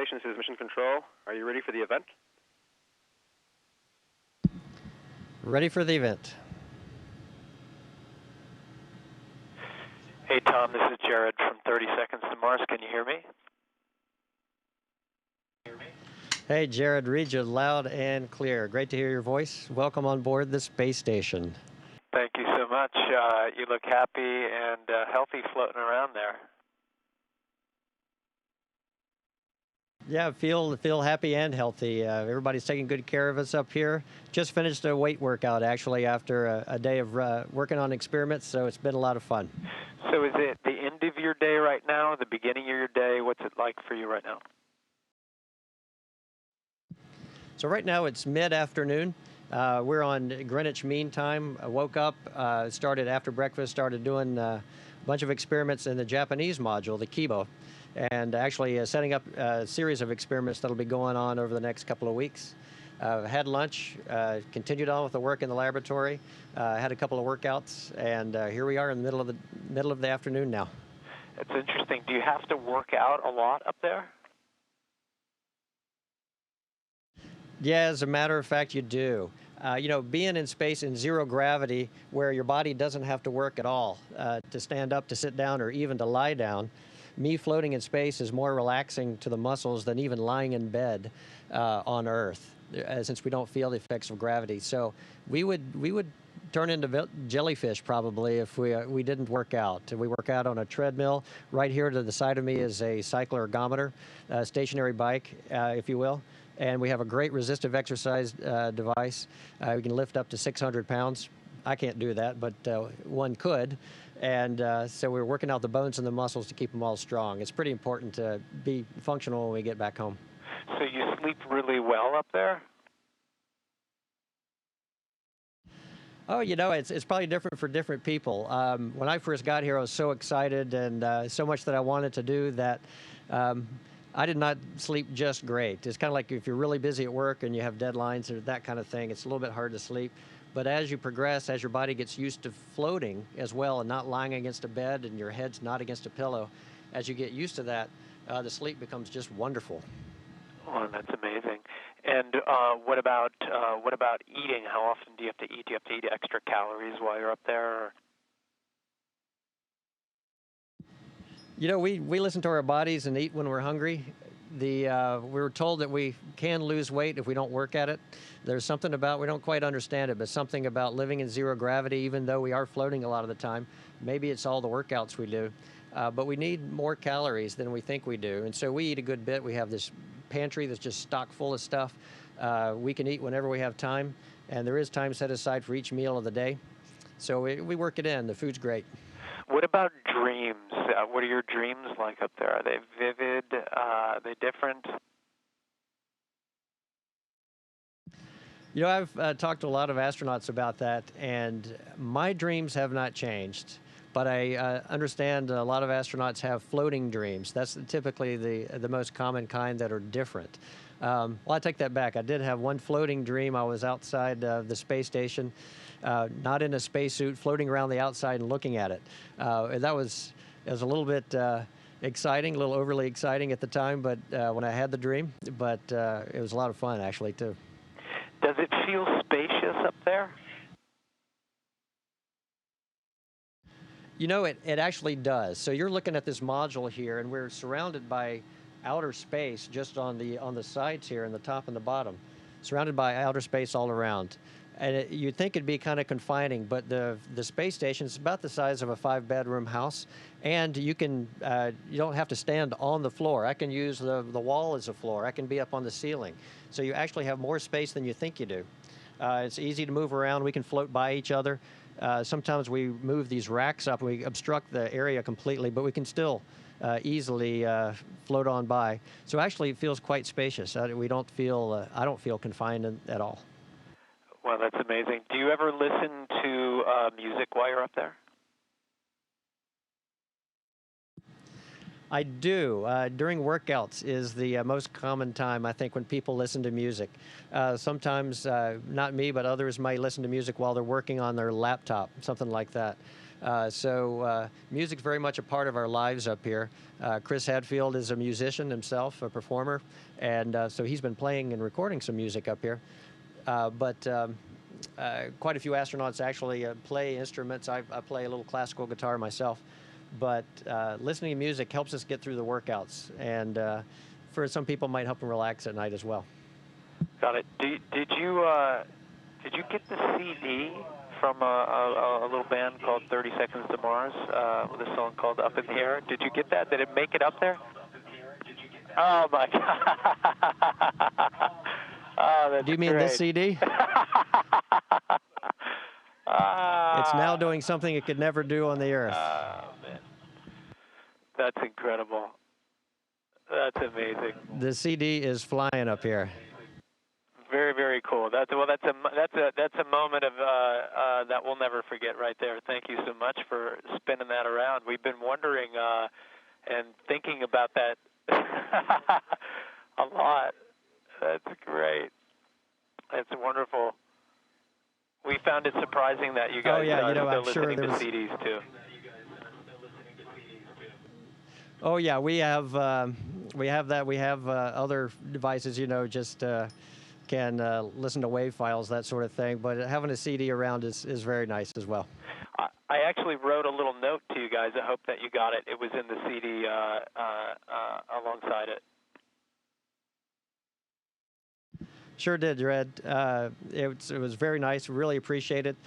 station, this is Mission Control. Are you ready for the event? Ready for the event. Hey Tom, this is Jared from 30 Seconds to Mars. Can you hear me? Hey Jared, read you loud and clear. Great to hear your voice. Welcome on board the space station. Thank you so much. You look happy and healthy floating around there. Yeah, feel happy and healthy. Everybody's taking good care of us up here. Just finished a weight workout actually after a day of working on experiments, so it's been a lot of fun. So is it the end of your day right now, the beginning of your day? What's it like for you right now? So right now it's mid-afternoon. We're on Greenwich Mean Time. I woke up, started after breakfast, started doing a bunch of experiments in the Japanese module, the Kibo, and actually setting up a series of experiments that'll be going on over the next couple of weeks. Had lunch, continued on with the work in the laboratory, had a couple of workouts, and here we are in the middle of the afternoon now. It's interesting. Do you have to work out a lot up there? Yeah, as a matter of fact, you do. Being in space in zero gravity, where your body doesn't have to work at all to stand up, to sit down, or even to lie down, me floating in space is more relaxing to the muscles than even lying in bed on Earth, since we don't feel the effects of gravity. So we would turn into jellyfish probably if we didn't work out. We work out on a treadmill. Right here to the side of me is a cycler ergometer, a stationary bike, if you will. And we have a great resistive exercise device. We can lift up to 600 pounds. I can't do that, but one could. And so we're working out the bones and the muscles to keep them all strong. It's pretty important to be functional when we get back home. So you sleep really well up there? Oh, it's probably different for different people. When I first got here, I was so excited and so much that I wanted to do that I did not sleep just great. It's kind of like if you're really busy at work and you have deadlines or that kind of thing, it's a little bit hard to sleep. But as you progress, as your body gets used to floating as well and not lying against a bed and your head's not against a pillow, as you get used to that, the sleep becomes just wonderful. Oh, that's amazing. And what about eating? How often do you have to eat? Do you have to eat extra calories while you're up there? Or? We listen to our bodies and eat when we're hungry. We were told that we can lose weight if we don't work at it. There's something about, we don't quite understand it, but something about living in zero gravity, even though we are floating a lot of the time. Maybe it's all the workouts we do, but we need more calories than we think we do. And so we eat a good bit. We have this pantry that's just stocked full of stuff. We can eat whenever we have time, and there is time set aside for each meal of the day. So we work it in. The food's great. What about dreams? What are your dreams like up there? Are they vivid? Are they different? I've talked to a lot of astronauts about that, and my dreams have not changed. But I understand a lot of astronauts have floating dreams. That's typically the most common kind that are different. Well, I take that back. I did have one floating dream. I was outside the space station, not in a spacesuit, floating around the outside and looking at it. And that was a little bit exciting, a little overly exciting at the time, but when I had the dream. But it was a lot of fun, actually, too. Does it feel spacious up there? It actually does. So you're looking at this module here, and we're surrounded by outer space just on the sides here, and the top and the bottom, surrounded by outer space all around. And you'd think it'd be kind of confining, but the space station is about the size of a 5-bedroom house, and you don't have to stand on the floor. I can use the wall as a floor. I can be up on the ceiling. So you actually have more space than you think you do. It's easy to move around. We can float by each other. Sometimes we move these racks up and we obstruct the area completely, but we can still easily float on by. So actually it feels quite spacious. I don't feel confined at all. Well, that's amazing. Do you ever listen to music while you're up there? I do. During workouts is the most common time, I think, when people listen to music. Sometimes, not me, but others might listen to music while they're working on their laptop, something like that. Music's very much a part of our lives up here. Chris Hadfield is a musician himself, a performer, and so he's been playing and recording some music up here. Quite a few astronauts actually play instruments. I play a little classical guitar myself, but listening to music helps us get through the workouts, and for some people might help them relax at night as well. Got it. Did you get the CD from a little band called 30 Seconds to Mars with a song called Up in the Air? Did you get that? Did it make it up there? Oh my God! Oh, that's Do you mean great. this CD? It's now doing something it could never do on the Earth. Oh, man. That's incredible. That's amazing. The CD is flying up here. Very, very cool. That's a moment of that we'll never forget right there. Thank you so much for spinning that around. We've been wondering and thinking about that a lot. That's great. That's wonderful. We found it surprising that you guys are still I'm listening sure to CDs too. Oh yeah, we have that. We have other devices, just can listen to WAV files, that sort of thing. But having a CD around is very nice as well. I actually wrote a little note to you guys. I hope that you got it. It was in the CD alongside it. Sure did, Red. It was very nice. Really appreciate it.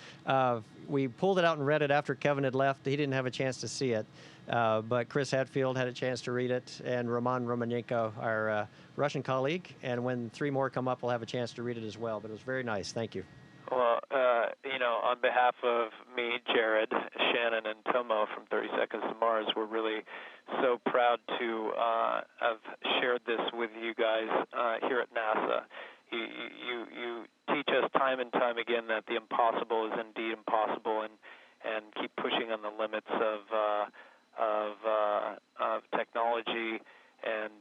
We pulled it out and read it after Kevin had left. He didn't have a chance to see it, but Chris Hadfield had a chance to read it, and Roman Romanenko, our Russian colleague. And when 3 more come up, we'll have a chance to read it as well. But it was very nice. Thank you. Well, on behalf of me, Jared, Shannon, and Tomo from 30 Seconds to Mars, we're really so proud to have shared this with you guys here at NASA. You teach us time and time again that the impossible is indeed impossible, and keep pushing on the limits of technology. And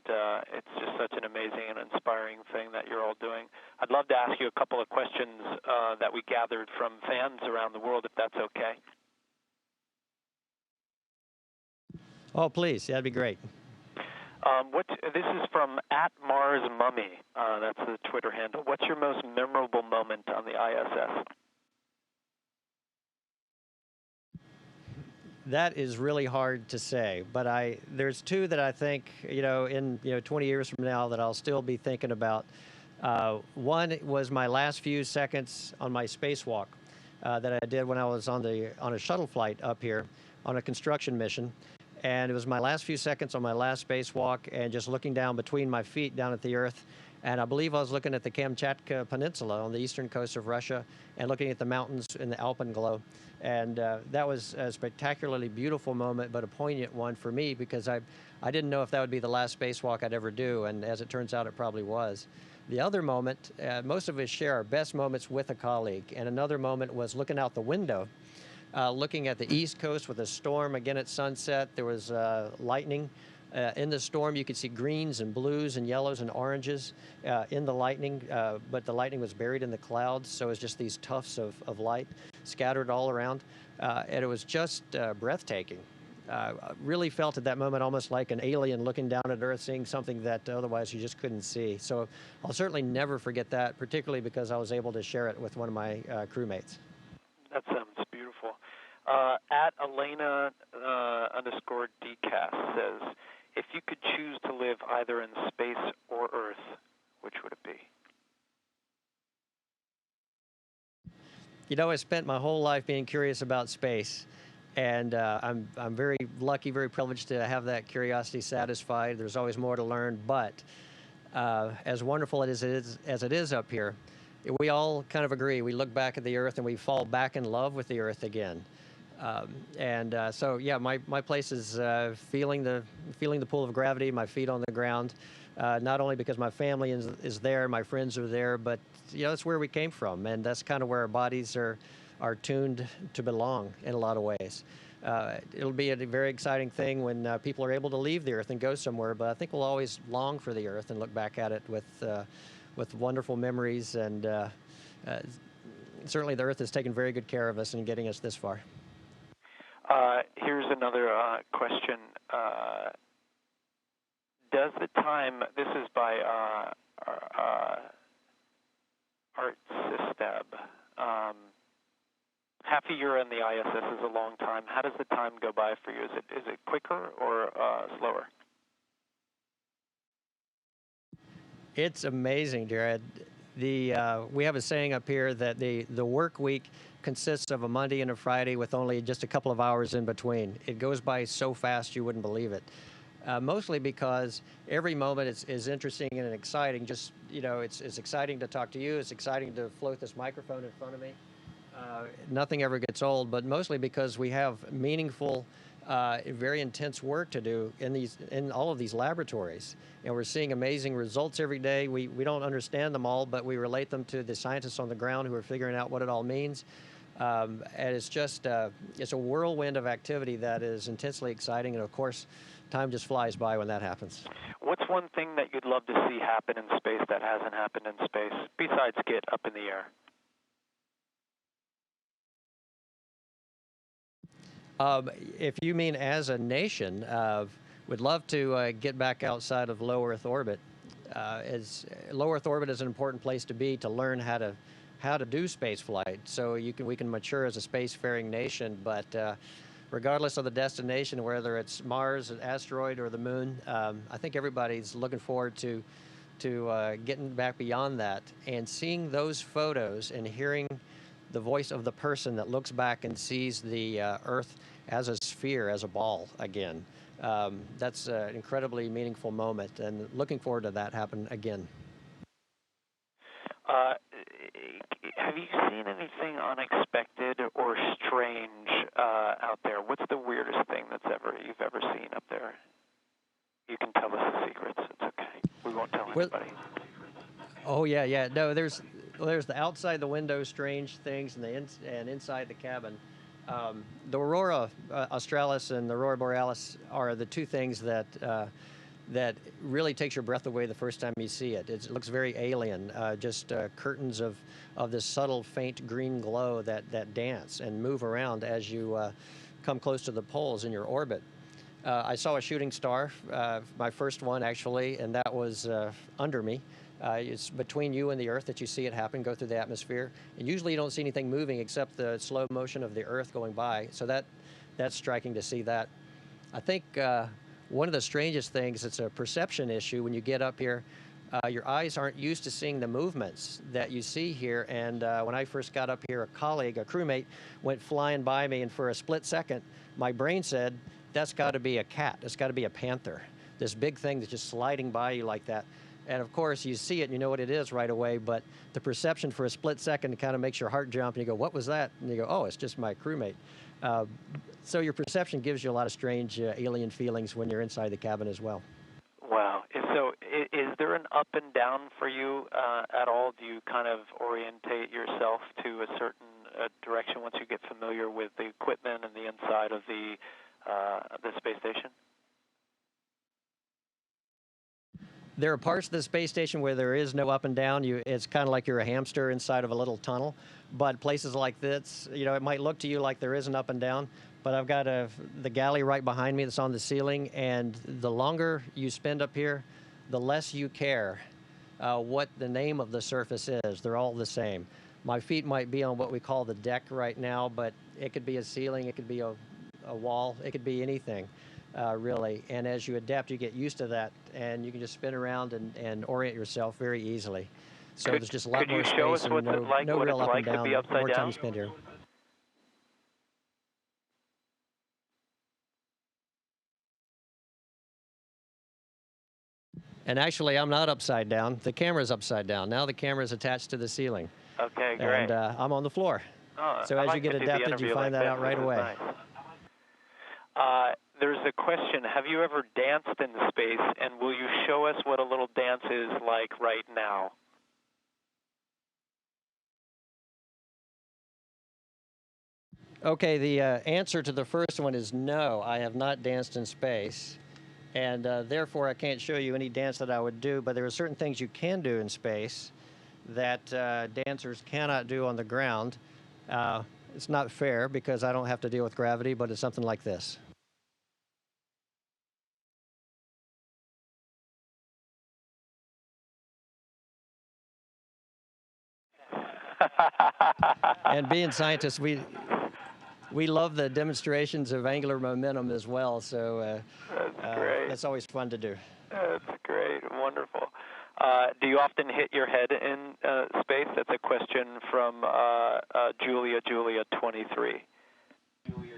it's just such an amazing and inspiring thing that you're all doing. I'd love to ask you a couple of questions that we gathered from fans around the world, if that's okay. Oh, please. That'd be great. This is from @MarsMummy. That's the Twitter handle. What's your most memorable moment on the ISS? That is really hard to say, but there's 2 that I think, in 20 years from now that I'll still be thinking about. One was my last few seconds on my spacewalk that I did when I was on a shuttle flight up here on a construction mission. And it was my last few seconds on my last spacewalk and just looking down between my feet down at the Earth. And I believe I was looking at the Kamchatka Peninsula on the eastern coast of Russia and looking at the mountains in the Alpenglow. And that was a spectacularly beautiful moment, but a poignant one for me because I didn't know if that would be the last spacewalk I'd ever do. And as it turns out, it probably was. The other moment, most of us share our best moments with a colleague. And another moment was looking out the window. Looking at the East Coast with a storm again at sunset. There was lightning. In the storm, you could see greens and blues and yellows and oranges in the lightning, but the lightning was buried in the clouds, so it was just these tufts of light scattered all around. And it was just breathtaking. I really felt at that moment almost like an alien looking down at Earth, seeing something that otherwise you just couldn't see. So I'll certainly never forget that, particularly because I was able to share it with one of my crewmates. That sounds beautiful. @Elena_DCast says, if you could choose to live either in space or Earth, which would it be? I spent my whole life being curious about space, and I'm very lucky, very privileged to have that curiosity satisfied. There's always more to learn, but as wonderful as it is up here, we all kind of agree. We look back at the Earth and we fall back in love with the Earth again. So yeah, my place is feeling the pull of gravity, my feet on the ground. Not only because my family is there, my friends are there, but that's where we came from, and that's kind of where our bodies are tuned to belong in a lot of ways. It'll be a very exciting thing when people are able to leave the Earth and go somewhere, but I think we'll always long for the Earth and look back at it with wonderful memories, and certainly the Earth has taken very good care of us in getting us this far. Here's another question. Does the time, this is by Art Sistab, half a year in the ISS is a long time. How does the time go by for you? Is it quicker or slower? It's amazing, Jared. We have a saying up here that the work week consists of a Monday and a Friday with only just a couple of hours in between. It goes by so fast you wouldn't believe it. Mostly because every moment is interesting and exciting. Just, it's exciting to talk to you. It's exciting to float this microphone in front of me. Nothing ever gets old, but mostly because we have meaningful, very intense work to do in all of these laboratories. And we're seeing amazing results every day. We don't understand them all, but we relate them to the scientists on the ground who are figuring out what it all means. And it's just, it's a whirlwind of activity that is intensely exciting. And of course, time just flies by when that happens. What's one thing that you'd love to see happen in space that hasn't happened in space, besides get up in the air? If you mean as a nation, we'd love to get back outside of low Earth orbit. As low Earth orbit is an important place to be to learn how to do space flight. So we can mature as a spacefaring nation. But regardless of the destination, whether it's Mars, an asteroid, or the moon, I think everybody's looking forward to getting back beyond that and seeing those photos and hearing the voice of the person that looks back and sees the Earth as a sphere, as a ball again. That's an incredibly meaningful moment, and looking forward to that happen again. Have you seen anything unexpected or strange out there? What's the weirdest thing you've ever seen up there? You can tell us the secrets. It's okay. We won't tell anybody. Oh yeah. No, there's the outside the window strange things, and inside the cabin. The aurora australis and the aurora borealis are the two things that really takes your breath away the first time you see it. It looks very alien, just curtains of this subtle, faint green glow that dance and move around as you come close to the poles in your orbit. I saw a shooting star, my first one actually, and that was under me. It's between you and the Earth that you see it happen, go through the atmosphere. And usually you don't see anything moving except the slow motion of the Earth going by. So that's striking to see that. I think one of the strangest things, it's a perception issue when you get up here. Your eyes aren't used to seeing the movements that you see here. And when I first got up here, a crewmate, went flying by me, and for a split second, my brain said, that's got to be a cat. It's got to be a panther. This big thing that's just sliding by you like that. And of course, you see it and you know what it is right away, but the perception for a split second kind of makes your heart jump, and you go, what was that? And you go, oh, it's just my crewmate. So your perception gives you a lot of strange alien feelings when you're inside the cabin as well. Wow. So is there an up and down for you at all? Do you kind of orientate yourself to a certain direction once you get familiar with the equipment and the inside of the space station? There are parts of the space station where there is no up and down. It's kind of like you're a hamster inside of a little tunnel. But places like this, it might look to you like there is an up and down, but I've got the galley right behind me that's on the ceiling, and the longer you spend up here, the less you care what the name of the surface is. They're all the same. My feet might be on what we call the deck right now, but it could be a ceiling, it could be a wall, it could be anything. Really. And as you adapt, you get used to that, and you can just spin around and orient yourself very easily. So there's just a lot more space and no real up and down. The more time you spend here. And actually, I'm not upside down. The camera's upside down. Now the camera's attached to the ceiling. Okay, great. And I'm on the floor. Oh, so as you get adapted, you find that out right away. Nice. There's a question, have you ever danced in space, and will you show us what a little dance is like right now? Okay, the answer to the first one is no, I have not danced in space, and therefore I can't show you any dance that I would do, but there are certain things you can do in space that dancers cannot do on the ground. It's not fair because I don't have to deal with gravity, but it's something like this. And being scientists, we love the demonstrations of angular momentum as well, so That's great. that's always fun to do. That's great. Wonderful. Do you often hit your head in space? That's a question from Julia 23. Julia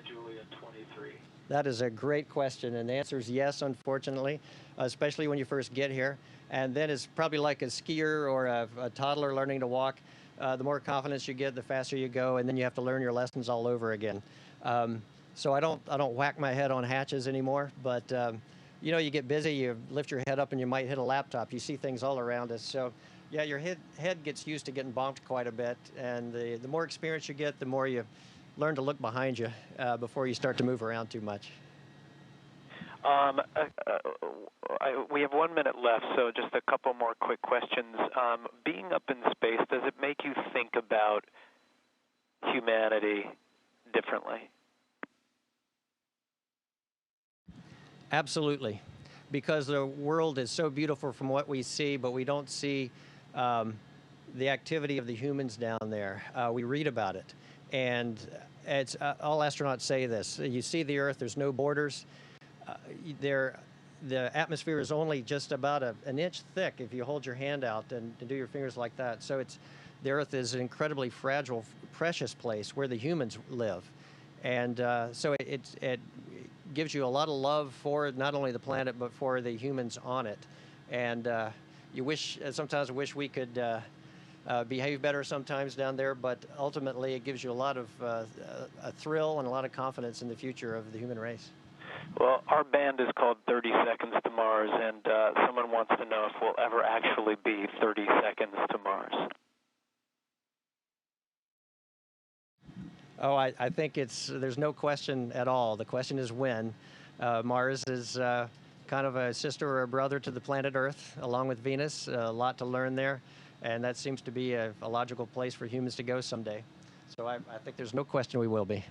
23. That is a great question, and the answer is yes, unfortunately, especially when you first get here. And then it's probably like a skier or a toddler learning to walk. The more confidence you get, the faster you go, and then you have to learn your lessons all over again. So I don't whack my head on hatches anymore, but you know, you get busy, you lift your head up, and you might hit a laptop. You see things all around us. So yeah, your head gets used to getting bonked quite a bit, and the more experience you get, the more you learn to look behind you before you start to move around too much. We have 1 minute left, so just a couple more quick questions. Being up in space, does it make you think about humanity differently? Absolutely, because the world is so beautiful from what we see, but we don't see the activity of the humans down there. We read about it, and it's all astronauts say this. You see the Earth, there's no borders. The atmosphere is only just about an inch thick if you hold your hand out and do your fingers like that. So the Earth is an incredibly fragile, precious place where the humans live. And so it gives you a lot of love for not only the planet, but for the humans on it. And you sometimes wish we could behave better sometimes down there, but ultimately it gives you a lot of a thrill and a lot of confidence in the future of the human race. Well, our band is called 30 Seconds to Mars, and someone wants to know if we'll ever actually be 30 seconds to Mars. Oh, I think there's no question at all. The question is when. Mars is kind of a sister or a brother to the planet Earth, along with Venus. A lot to learn there, and that seems to be a logical place for humans to go someday. So I think there's no question we will be.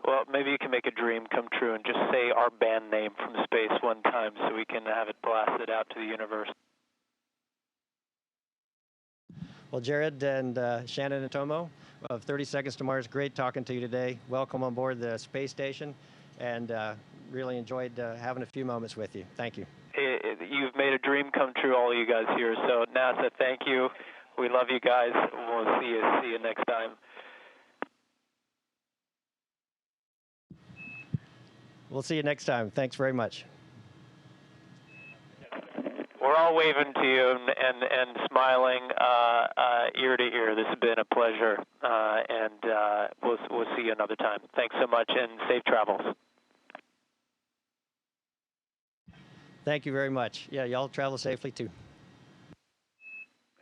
Well, maybe you can make a dream come true and just say our band name from space one time so we can have it blasted out to the universe. Well, Jared and Shannon and Tomo of 30 Seconds to Mars, great talking to you today. Welcome on board the space station, and really enjoyed having a few moments with you. Thank you. You've made a dream come true, all you guys here. So NASA, thank you. We love you guys. We'll see you next time. We'll see you next time. Thanks very much. We're all waving to you and smiling ear to ear. This has been a pleasure, and we'll see you another time. Thanks so much, and safe travels. Thank you very much. Yeah, y'all travel safely too.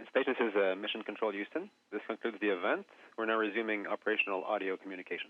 Space, this is Mission Control Houston. This concludes the event. We're now resuming operational audio communication.